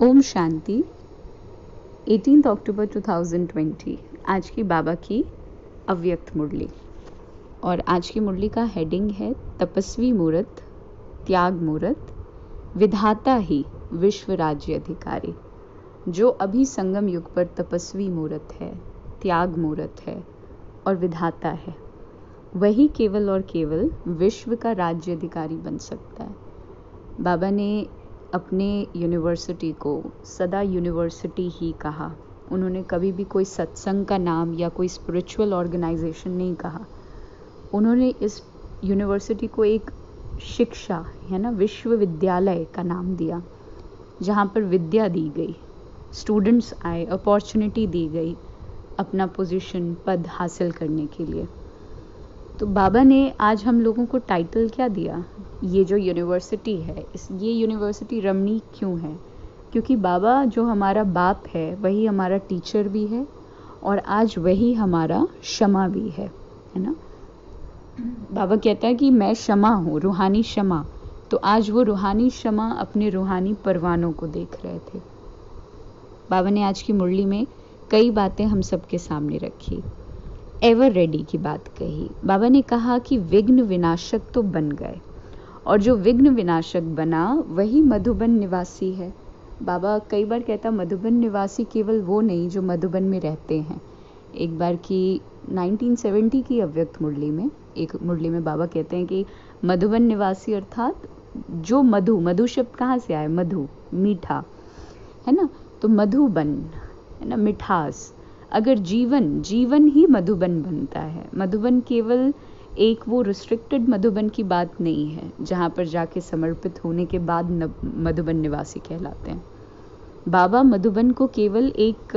ओम शांति। 18 अक्टूबर 2020 आज की बाबा की अव्यक्त मुरली। और आज की मुरली का हेडिंग है तपस्वी मूर्त, त्याग मूर्त, विधाता ही विश्व राज्य अधिकारी। जो अभी संगम युग पर तपस्वी मूर्त है, त्याग मूर्त है और विधाता है, वही केवल और केवल विश्व का राज्य अधिकारी बन सकता है। बाबा ने अपने यूनिवर्सिटी को सदा यूनिवर्सिटी ही कहा। उन्होंने कभी भी कोई सत्संग का नाम या कोई स्पिरिचुअल ऑर्गेनाइजेशन नहीं कहा। उन्होंने इस यूनिवर्सिटी को एक शिक्षा है ना, विश्वविद्यालय का नाम दिया, जहाँ पर विद्या दी गई, स्टूडेंट्स आए, अपॉर्चुनिटी दी गई अपना पोजीशन, पद हासिल करने के लिए। तो बाबा ने आज हम लोगों को टाइटल क्या दिया? ये जो यूनिवर्सिटी है, ये यूनिवर्सिटी रमणीक क्यों है? क्योंकि बाबा जो हमारा बाप है वही हमारा टीचर भी है और आज वही हमारा क्षमा भी है ना। बाबा कहता है कि मैं क्षमा हूँ, रूहानी क्षमा। तो आज वो रूहानी क्षमा अपने रूहानी परवानों को देख रहे थे। बाबा ने आज की मुरली में कई बातें हम सबके सामने रखी। एवर रेडी की बात कही। बाबा ने कहा कि विघ्न विनाशक तो बन गए, और जो विघ्न विनाशक बना वही मधुबन निवासी है। बाबा कई बार कहता मधुबन निवासी केवल वो नहीं जो मधुबन में रहते हैं। एक बार की 1970 की अव्यक्त मुरली में, एक मुरली में बाबा कहते हैं कि मधुबन निवासी अर्थात जो मधु शब्द कहाँ से आए? मधु, मीठा है ना। तो मधुबन है ना, मिठास। अगर जीवन ही मधुबन बनता है। मधुबन केवल एक वो रिस्ट्रिक्टेड मधुबन की बात नहीं है जहाँ पर जाके समर्पित होने के बाद मधुबन निवासी कहलाते हैं। बाबा मधुबन को केवल एक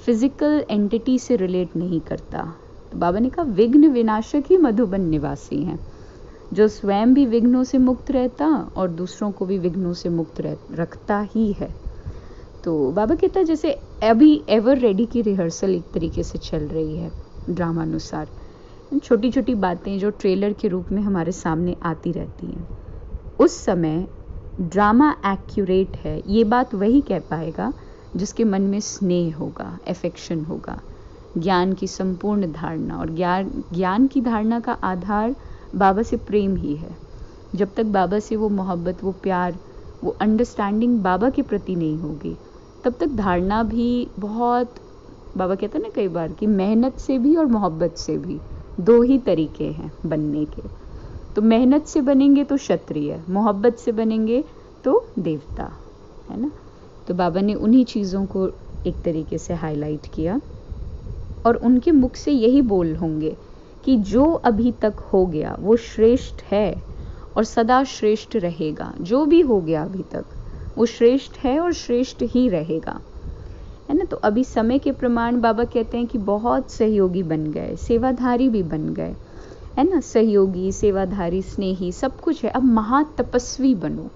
फिजिकल एंटिटी से रिलेट नहीं करता। तो बाबा ने कहा विघ्न विनाशक ही मधुबन निवासी हैं, जो स्वयं भी विघ्नों से मुक्त रहता और दूसरों को भी विघ्नों से मुक्त रखता ही है। तो बाबा कहता है जैसे अभी एवर रेडी की रिहर्सल एक तरीके से चल रही है ड्रामा अनुसार। छोटी छोटी बातें जो ट्रेलर के रूप में हमारे सामने आती रहती हैं, उस समय ड्रामा एक्यूरेट है ये बात वही कह पाएगा जिसके मन में स्नेह होगा, एफेक्शन होगा, ज्ञान की संपूर्ण धारणा। और ज्ञान की धारणा का आधार बाबा से प्रेम ही है। जब तक बाबा से वो मोहब्बत, वो प्यार, वो अंडरस्टैंडिंग बाबा के प्रति नहीं होगी, तब तक धारणा भी बहुत, बाबा कहते हैं ना कई बार कि मेहनत से भी और मोहब्बत से भी दो ही तरीके हैं बनने के। तो मेहनत से बनेंगे तो क्षत्रिय, मोहब्बत से बनेंगे तो देवता, है ना। तो बाबा ने उन्हीं चीज़ों को एक तरीके से हाईलाइट किया और उनके मुख से यही बोल होंगे कि जो अभी तक हो गया वो श्रेष्ठ है और सदा श्रेष्ठ रहेगा। जो भी हो गया अभी तक वो श्रेष्ठ है और श्रेष्ठ ही रहेगा, है ना। तो अभी समय के प्रमाण बाबा कहते हैं कि बहुत सहयोगी बन गए, सेवाधारी भी बन गए, है ना। सहयोगी, सेवाधारी, स्नेही सब कुछ है। अब महातपस्वी बनो।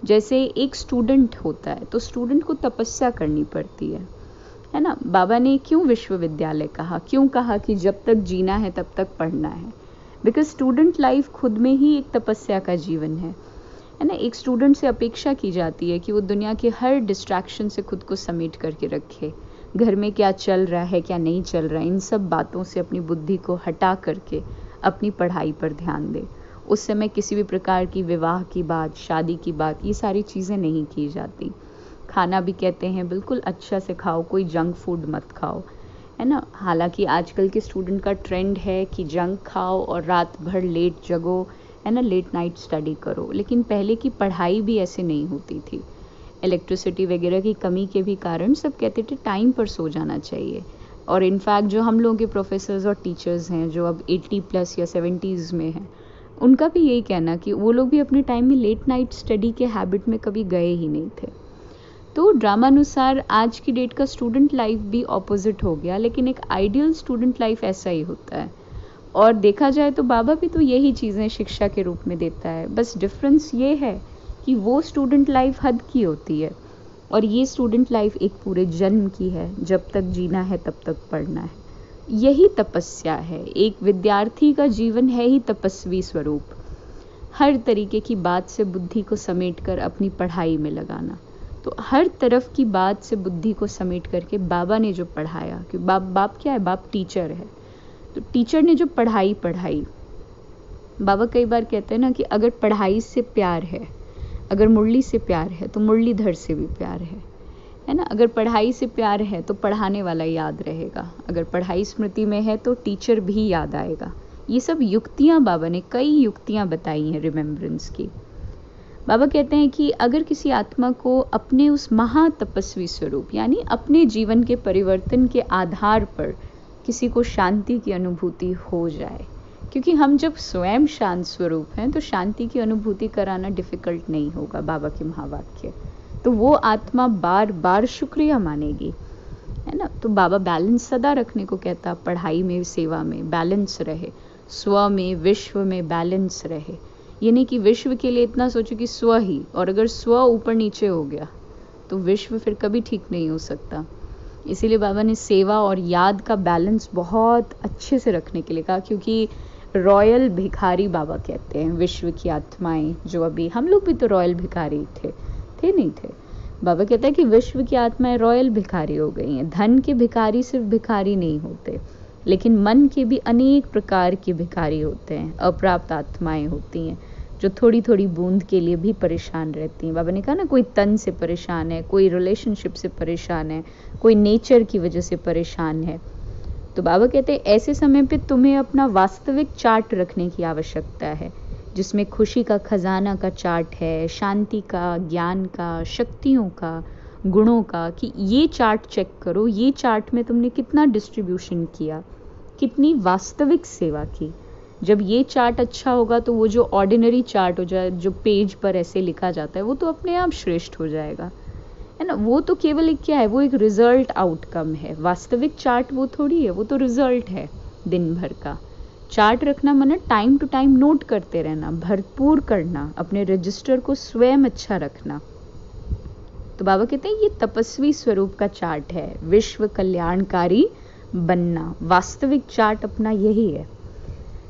जैसे एक स्टूडेंट होता है तो स्टूडेंट को तपस्या करनी पड़ती है ना। बाबा ने क्यों विश्वविद्यालय कहा? क्यों कहा कि जब तक जीना है तब तक पढ़ना है? बिकॉज स्टूडेंट लाइफ खुद में ही एक तपस्या का जीवन है ना। एक स्टूडेंट से अपेक्षा की जाती है कि वो दुनिया के हर डिस्ट्रैक्शन से खुद को समेट करके रखे। घर में क्या चल रहा है, क्या नहीं चल रहा है, इन सब बातों से अपनी बुद्धि को हटा करके अपनी पढ़ाई पर ध्यान दे। उस समय किसी भी प्रकार की विवाह की बात, शादी की बात, ये सारी चीज़ें नहीं की जाती। खाना भी कहते हैं बिल्कुल अच्छा से खाओ, कोई जंक फूड मत खाओ, है ना। हालांकि आजकल के स्टूडेंट का ट्रेंड है कि जंक खाओ और रात भर लेट जगो, है ना, लेट नाइट स्टडी करो। लेकिन पहले की पढ़ाई भी ऐसे नहीं होती थी। इलेक्ट्रिसिटी वगैरह की कमी के भी कारण सब कहते थे टाइम पर सो जाना चाहिए। और इनफैक्ट जो हम लोगों के प्रोफेसर्स और टीचर्स हैं जो अब 80+ या 70s में हैं, उनका भी यही कहना कि वो लोग भी अपने टाइम में लेट नाइट स्टडी के हैबिट में कभी गए ही नहीं थे। तो ड्रामानुसार आज की डेट का स्टूडेंट लाइफ भी ऑपोजिट हो गया, लेकिन एक आइडियल स्टूडेंट लाइफ ऐसा ही होता है। और देखा जाए तो बाबा भी तो यही चीज़ें शिक्षा के रूप में देता है। बस डिफरेंस ये है कि वो स्टूडेंट लाइफ हद की होती है और ये स्टूडेंट लाइफ एक पूरे जन्म की है। जब तक जीना है तब तक पढ़ना है। यही तपस्या है। एक विद्यार्थी का जीवन है ही तपस्वी स्वरूप। हर तरीके की बात से बुद्धि को समेट कर अपनी पढ़ाई में लगाना। तो हर तरफ की बात से बुद्धि को समेट करके बाबा ने जो पढ़ाया, कि बाप क्या है, बाप टीचर है, तो टीचर ने जो पढ़ाई, बाबा कई बार कहते हैं ना कि अगर पढ़ाई से प्यार है, अगर मुरली से प्यार है तो मुरलीधर से भी प्यार है ना। अगर पढ़ाई से प्यार है तो पढ़ाने वाला याद रहेगा, अगर पढ़ाई स्मृति में है तो टीचर भी याद आएगा। ये सब युक्तियाँ, बाबा ने कई युक्तियाँ बताई हैं रिमेम्बरेंस की। बाबा कहते हैं कि अगर किसी आत्मा को अपने उस महातपस्वी स्वरूप, यानी अपने जीवन के परिवर्तन के आधार पर किसी को शांति की अनुभूति हो जाए, क्योंकि हम जब स्वयं शांत स्वरूप हैं तो शांति की अनुभूति कराना डिफ़िकल्ट नहीं होगा, बाबा के महावाक्य, तो वो आत्मा बार बार शुक्रिया मानेगी, है ना। तो बाबा बैलेंस सदा रखने को कहता, पढ़ाई में, सेवा में बैलेंस रहे, स्व में, विश्व में बैलेंस रहे। ये नहीं कि विश्व के लिए इतना सोचो कि स्व ही, और अगर स्व ऊपर नीचे हो गया तो विश्व फिर कभी ठीक नहीं हो सकता। इसीलिए बाबा ने सेवा और याद का बैलेंस बहुत अच्छे से रखने के लिए कहा, क्योंकि रॉयल भिखारी बाबा कहते हैं विश्व की आत्माएं, जो अभी हम लोग भी तो रॉयल भिखारी थे नहीं थे। बाबा कहता है कि विश्व की आत्माएं रॉयल भिखारी हो गई हैं। धन के भिखारी सिर्फ भिखारी नहीं होते, लेकिन मन के भी अनेक प्रकार के भिखारी होते हैं, अप्राप्त आत्माएं होती हैं जो थोड़ी थोड़ी बूंद के लिए भी परेशान रहती हैं। बाबा ने कहा ना, कोई तन से परेशान है, कोई रिलेशनशिप से परेशान है, कोई नेचर की वजह से परेशान है। तो बाबा कहते हैं ऐसे समय पे तुम्हें अपना वास्तविक चार्ट रखने की आवश्यकता है, जिसमें खुशी का खजाना का चार्ट है, शांति का, ज्ञान का, शक्तियों का, गुणों का, कि ये चार्ट चेक करो, ये चार्ट में तुमने कितना डिस्ट्रीब्यूशन किया, कितनी वास्तविक सेवा की। जब ये चार्ट अच्छा होगा तो वो जो ऑर्डिनरी चार्ट हो जाए, जो पेज पर ऐसे लिखा जाता है, वो तो अपने आप श्रेष्ठ हो जाएगा, है ना। वो तो केवल एक क्या है, वो एक रिजल्ट आउटकम है। वास्तविक चार्ट वो थोड़ी है, वो तो रिजल्ट है दिन भर का। चार्ट रखना माने टाइम टू टाइम नोट करते रहना, भरपूर करना, अपने रजिस्टर को स्वयं अच्छा रखना। तो बाबा कहते हैं ये तपस्वी स्वरूप का चार्ट है, विश्व कल्याणकारी बनना, वास्तविक चार्ट अपना यही है।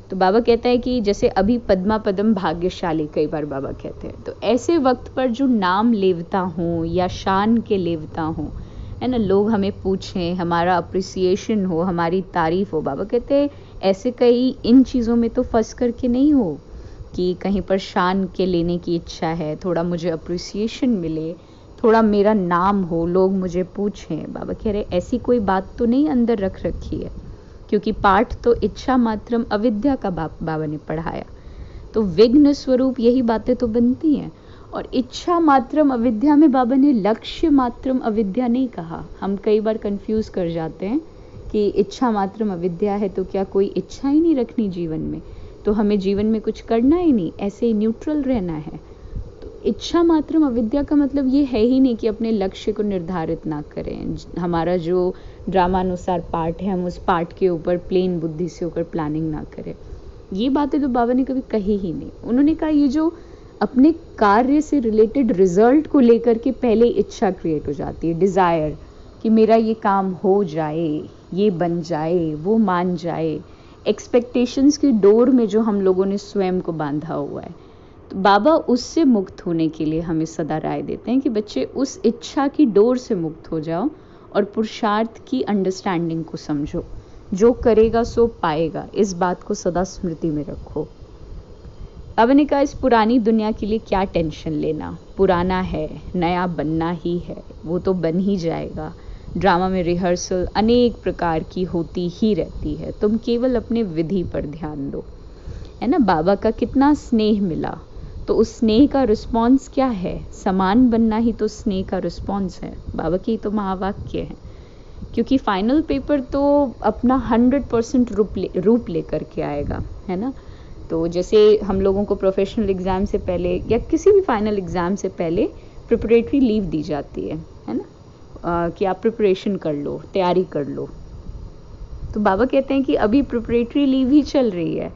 तो बाबा कहता है कि जैसे अभी पद्मा पदम भाग्यशाली, कई बार बाबा कहते हैं, तो ऐसे वक्त पर जो नाम लेवता हूँ या शान के लेवता हूँ, है ना, लोग हमें पूछें, हमारा अप्रिसिएशन हो, हमारी तारीफ हो, बाबा कहते हैं ऐसे कई इन चीज़ों में तो फंस करके नहीं हो कि कहीं पर शान के लेने की इच्छा है, थोड़ा मुझे अप्रिसिएशन मिले, थोड़ा मेरा नाम हो, लोग मुझे पूछें। बाबा कह रहे ऐसी कोई बात तो नहीं अंदर रख रखी है, क्योंकि पाठ तो इच्छा मात्रम अविद्या का बाबा ने पढ़ाया, तो विघ्न स्वरूप यही बातें तो बनती हैं। और इच्छा मात्रम अविद्या में बाबा ने लक्ष्य मात्रम अविद्या नहीं कहा। हम कई बार कंफ्यूज कर जाते हैं कि इच्छा मात्रम अविद्या है तो क्या कोई इच्छा ही नहीं रखनी जीवन में, तो हमें जीवन में कुछ करना ही नहीं, ऐसे ही न्यूट्रल रहना है। तो इच्छा मात्रम अविद्या का मतलब ये है ही नहीं कि अपने लक्ष्य को निर्धारित ना करें। हमारा जो ड्रामानुसार पाठ है, हम उस पाठ के ऊपर प्लेन बुद्धि से होकर प्लानिंग ना करें। ये बातें तो बाबा ने कभी कही ही नहीं। उन्होंने कहा ये जो अपने कार्य से रिलेटेड रिजल्ट को लेकर के पहले इच्छा क्रिएट हो जाती है, डिज़ायर, कि मेरा ये काम हो जाए, ये बन जाए, वो मान जाए, एक्सपेक्टेशंस की डोर में जो हम लोगों ने स्वयं को बांधा हुआ है। तो बाबा उससे मुक्त होने के लिए हमें सदा राय देते हैं कि बच्चे उस इच्छा की डोर से मुक्त हो जाओ और पुरुषार्थ की अंडरस्टैंडिंग को समझो। जो करेगा सो पाएगा, इस बात को सदा स्मृति में रखो। बाबा ने कहा इस पुरानी दुनिया के लिए क्या टेंशन लेना, पुराना है, नया बनना ही है, वो तो बन ही जाएगा। ड्रामा में रिहर्सल अनेक प्रकार की होती ही रहती है, तुम केवल अपने विधि पर ध्यान दो, है ना। बाबा का कितना स्नेह मिला, तो उस स्नेह का रिस्पॉन्स क्या है, समान बनना ही तो स्नेह का रिस्पॉन्स है। बाबा की तो महावाक्य है, क्योंकि फाइनल पेपर तो अपना 100% रूप लेकर के आएगा, है ना। तो जैसे हम लोगों को प्रोफेशनल एग्ज़ाम से पहले या किसी भी फाइनल एग्ज़ाम से पहले प्रिपरेटरी लीव दी जाती है ना, कि आप प्रिपरेशन कर लो, तैयारी कर लो। तो बाबा कहते हैं कि अभी प्रिपरेटरी लीव ही चल रही है,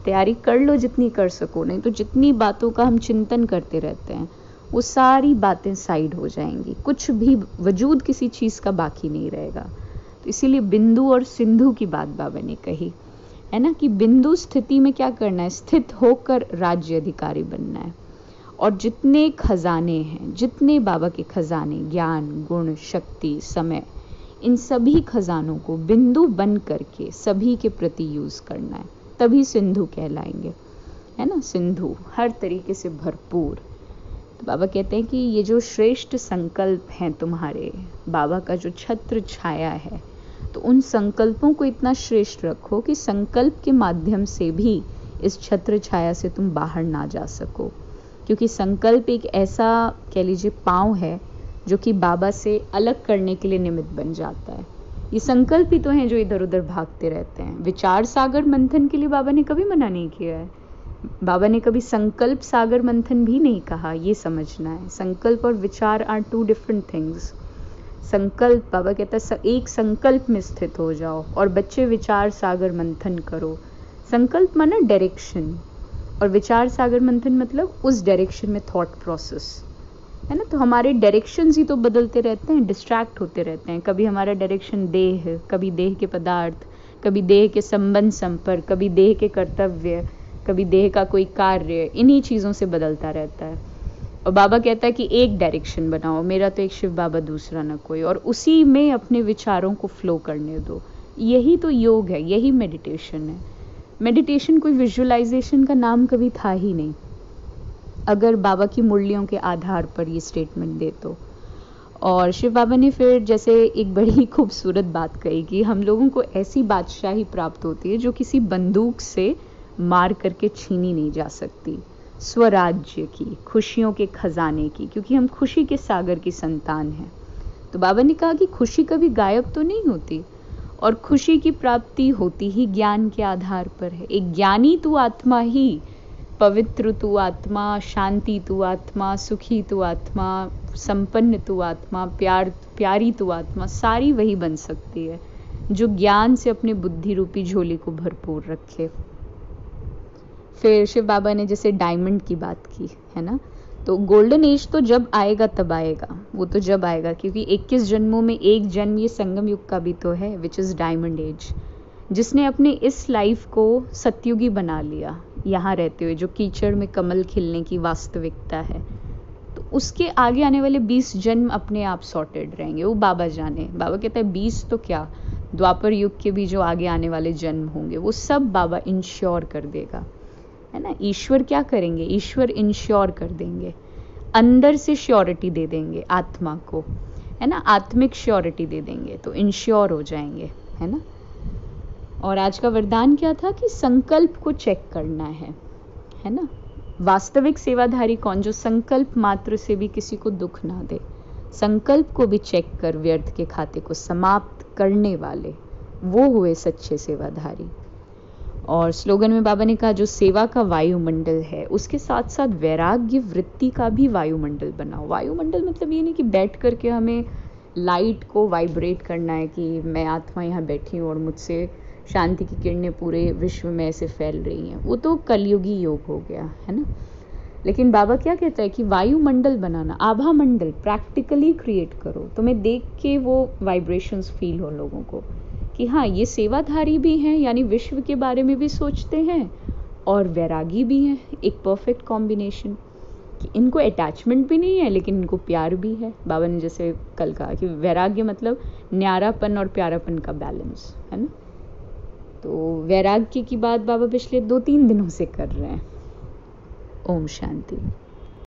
तैयारी कर लो जितनी कर सको, नहीं तो जितनी बातों का हम चिंतन करते रहते हैं वो सारी बातें साइड हो जाएंगी, कुछ भी वजूद किसी चीज़ का बाकी नहीं रहेगा। तो इसीलिए बिंदु और सिंधु की बात बाबा ने कही, है ना, कि बिंदु स्थिति में क्या करना है, स्थित होकर राज्य अधिकारी बनना है, और जितने खजाने हैं, जितने बाबा के खजाने, ज्ञान, गुण, शक्ति, समय, इन सभी खजानों को बिंदु बन करके सभी के प्रति यूज़ करना है, तभी सिंधु कहलाएंगे, है ना। सिंधु हर तरीके से भरपूर। तो बाबा कहते हैं कि ये जो श्रेष्ठ संकल्प हैं तुम्हारे, बाबा का जो छत्र छाया है, तो उन संकल्पों को इतना श्रेष्ठ रखो कि संकल्प के माध्यम से भी इस छत्र छाया से तुम बाहर ना जा सको, क्योंकि संकल्प एक ऐसा, कह लीजिए, पांव है जो कि बाबा से अलग करने के लिए निमित्त बन जाता है। ये संकल्प ही तो हैं जो इधर उधर भागते रहते हैं। विचार सागर मंथन के लिए बाबा ने कभी मना नहीं किया है, बाबा ने कभी संकल्प सागर मंथन भी नहीं कहा। ये समझना है, संकल्प और विचार आर टू डिफरेंट थिंग्स। संकल्प, बाबा कहता है एक संकल्प में स्थित हो जाओ, और बच्चे विचार सागर मंथन करो। संकल्प माना डायरेक्शन, और विचार सागर मंथन मतलब उस डायरेक्शन में थॉट प्रोसेस, है ना। तो हमारे डायरेक्शंस ही तो बदलते रहते हैं, डिस्ट्रैक्ट होते रहते हैं। कभी हमारा डायरेक्शन देह, कभी देह के पदार्थ, कभी देह के संबंध संपर्क, कभी देह के कर्तव्य, कभी देह का कोई कार्य, इन्हीं चीज़ों से बदलता रहता है। और बाबा कहता है कि एक डायरेक्शन बनाओ, मेरा तो एक शिव बाबा, दूसरा ना कोई, और उसी में अपने विचारों को फ्लो करने दो। यही तो योग है, यही मेडिटेशन है। मेडिटेशन कोई विजुअलाइजेशन का नाम कभी था ही नहीं, अगर बाबा की मुरलियों के आधार पर ये स्टेटमेंट दे तो। और शिव बाबा ने फिर जैसे एक बड़ी खूबसूरत बात कही कि हम लोगों को ऐसी बादशाही प्राप्त होती है जो किसी बंदूक से मार करके छीनी नहीं जा सकती, स्वराज्य की, खुशियों के खजाने की, क्योंकि हम खुशी के सागर की संतान हैं। तो बाबा ने कहा कि खुशी कभी गायब तो नहीं होती, और खुशी की प्राप्ति होती ही ज्ञान के आधार पर है। एक ज्ञानी तू आत्मा ही, पवित्र तू आत्मा, शांति तू आत्मा, सुखी तू आत्मा, संपन्न तू आत्मा, प्यारी तू आत्मा, सारी वही बन सकती है जो ज्ञान से अपने बुद्धि रूपी झोली को भरपूर रखे। फिर शिव बाबा ने जैसे डायमंड की बात की, है ना। तो गोल्डन एज तो जब आएगा तब आएगा, वो तो जब आएगा, क्योंकि 21 जन्मों में एक जन्म ये संगम युग का भी तो है, विच इज़ डायमंड एज, जिसने अपने इस लाइफ को सतयुगी बना लिया यहाँ रहते हुए, जो कीचड़ में कमल खिलने की वास्तविकता है। तो उसके आगे आने वाले 20 जन्म अपने आप सॉर्टेड रहेंगे, वो बाबा जाने। बाबा कहता है 20 तो क्या, द्वापर युग के भी जो आगे आने वाले जन्म होंगे वो सब बाबा इंश्योर कर देगा, है ना। ईश्वर क्या करेंगे, ईश्वर इंश्योर कर देंगे, अंदर से श्योरिटी दे देंगे आत्मा को, है ना, आत्मिक श्योरिटी दे देंगे, तो इंश्योर हो जाएंगे, है ना। और आज का वरदान क्या था कि संकल्प को चेक करना है ना। वास्तविक सेवाधारी कौन, जो संकल्प मात्र से भी किसी को दुख ना दे, संकल्प को भी चेक कर व्यर्थ के खाते को समाप्त करने वाले, वो हुए सच्चे सेवाधारी। और स्लोगन में बाबा ने कहा जो सेवा का वायुमंडल है, उसके साथ साथ वैराग्य वृत्ति का भी वायुमंडल बनाओ। वायुमंडल मतलब ये नहीं कि बैठ करके हमें लाइट को वाइब्रेट करना है कि मैं आत्मा यहाँ बैठी हूँ और मुझसे शांति की किरणें पूरे विश्व में ऐसे फैल रही हैं, वो तो कलयुगी योग हो गया, है ना। लेकिन बाबा क्या कहता है कि वायुमंडल बनाना, आभा मंडल प्रैक्टिकली क्रिएट करो, तुम्हें देख के वो वाइब्रेशंस फील हो लोगों को कि हाँ ये सेवाधारी भी हैं, यानी विश्व के बारे में भी सोचते हैं और वैरागी भी हैं। एक परफेक्ट कॉम्बिनेशन कि इनको अटैचमेंट भी नहीं है लेकिन इनको प्यार भी है। बाबा ने जैसे कल कहा कि वैराग्य मतलब न्यारापन और प्यारापन का बैलेंस, है ना। तो वैराग्य की बात बाबा पिछले 2-3 दिनों से कर रहे हैं। ओम शांति।